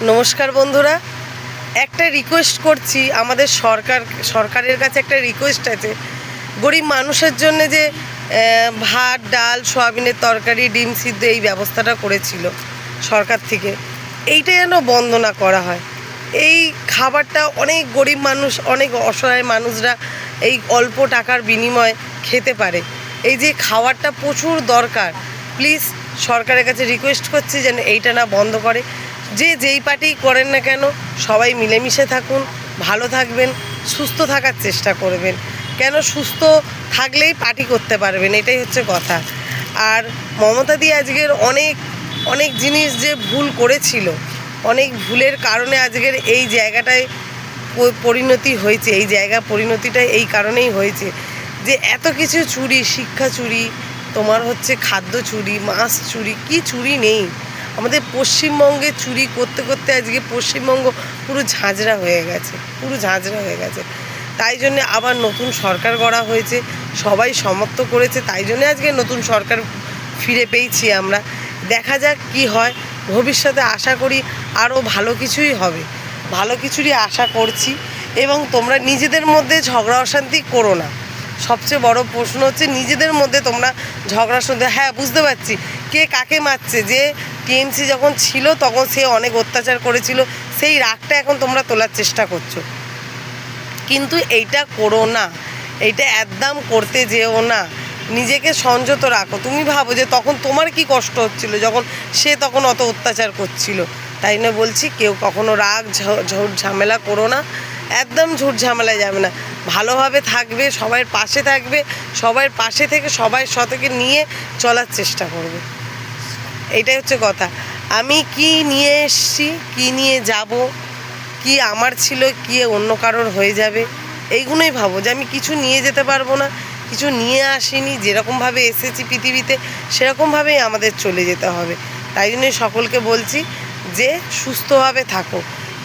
নমস্কার বন্ধুরা, একটা রিকোয়েস্ট করছি। আমাদের সরকারের কাছে একটা রিকোয়েস্ট আছে। গরিব মানুষের জন্য যে ভাত, ডাল, সয়াবিনের তরকারি, ডিম সিদ্ধ এই ব্যবস্থাটা করেছিল সরকার থেকে, এইটা যেন বন্ধ না করা হয়। এই খাবারটা অনেক গরিব মানুষ, অনেক অসহায় মানুষরা এই অল্প টাকার বিনিময়ে খেতে পারে। এই যে খাবারটা প্রচুর দরকার। প্লিজ সরকারের কাছে রিকোয়েস্ট করছি যেন এইটা না বন্ধ করে। যে যেই পার্টি করেন না কেন, সবাই মিলেমিশে থাকুন, ভালো থাকবেন, সুস্থ থাকার চেষ্টা করবেন। কেন সুস্থ থাকলেই পার্টি করতে পারবেন, এটাই হচ্ছে কথা। আর মমতাদি আজকের অনেক জিনিস যে ভুল করেছিল, অনেক ভুলের কারণে আজকের এই জায়গাটায় পরিণতি হয়েছে। এই পরিণতিটা এই কারণেই হয়েছে যে এত কিছু চুরি, শিক্ষা চুরি, তোমার হচ্ছে খাদ্য চুরি, মাছ চুরি, কি চুরি নেই আমাদের পশ্চিমবঙ্গে। চুরি করতে করতে আজকে পশ্চিমবঙ্গ পুরো ঝাঁঝরা হয়ে গেছে। তাই জন্যে আবার নতুন সরকার গড়া হয়েছে, সবাই সমর্থন করেছে। তাই জন্যে আজকে নতুন সরকার ফিরে পেয়েছি আমরা। দেখা যাক কি হয় ভবিষ্যতে। আশা করি আরও ভালো কিছুই হবে, ভালো কিছুরই আশা করছি। এবং তোমরা নিজেদের মধ্যে ঝগড়া অশান্তি করো না। সবচেয়ে বড় প্রশ্ন হচ্ছে নিজেদের মধ্যে তোমরা ঝগড়া শুনতে। হ্যাঁ, বুঝতে পারছি কে কাকে মারছে। যে টিএমসি যখন ছিল তখন সে অনেক অত্যাচার করেছিল, সেই রাগটা এখন তোমরা তোলার চেষ্টা করছো। কিন্তু এইটা করো না, এইটা একদম করতে যেও না। নিজেকে সংযত রাখো। তুমি ভাবো যে তখন তোমার কি কষ্ট হচ্ছিল যখন সে তখন অত অত্যাচার করছিল। তাই না বলছি, কেউ কখনো রাগ ঝুট ঝামেলা করো না। একদম ঝুট ঝামেলায় যাবে না, ভালোভাবে থাকবে, সবার পাশে থাকবে, সবার পাশে থেকে সবাই সতকে নিয়ে চলার চেষ্টা করবে। এইটাই হচ্ছে কথা। আমি কি নিয়ে এসছি, কি নিয়ে যাব, কি আমার ছিল, কি অন্য কারোর হয়ে যাবে, এইগুলোই ভাবো। যে আমি কিছু নিয়ে যেতে পারবো না, কিছু নিয়ে আসিনি। যেরকমভাবে এসেছি পৃথিবীতে সেরকমভাবেই আমাদের চলে যেতে হবে। তাই জন্যই সকলকে বলছি যে সুস্থভাবে থাকো।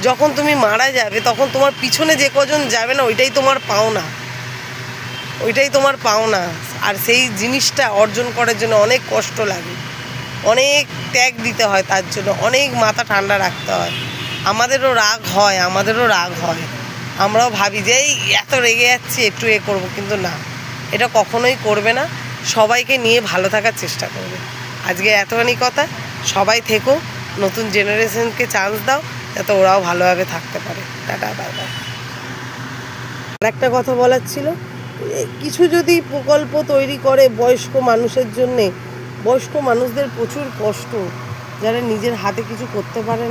যখন তুমি মারা যাবে তখন তোমার পিছনে যে কজন যাবে না, ওইটাই তোমার পাওনা। আর সেই জিনিসটা অর্জন করার জন্য অনেক কষ্ট লাগে, অনেক ত্যাগ দিতে হয়, তার জন্য অনেক মাথা ঠান্ডা রাখতে হয়। আমাদেরও রাগ হয়। আমরাও ভাবি যে এই এত রেগে যাচ্ছি, একটু করবো, কিন্তু না, এটা কখনোই করবে না। সবাইকে নিয়ে ভালো থাকার চেষ্টা করবে। আজকে এতখানি কথা। সবাই থেকো, নতুন জেনারেশনকে চান্স দাও যাতে ওরাও ভালোভাবে থাকতে পারে। Tata, bye bye. আর একটা কথা বলার ছিল, কিছু যদি প্রকল্প তৈরি করে বয়স্ক মানুষের জন্যে। বয়স্ক মানুষদের প্রচুর কষ্ট, যারা নিজের হাতে কিছু করতে পারে না।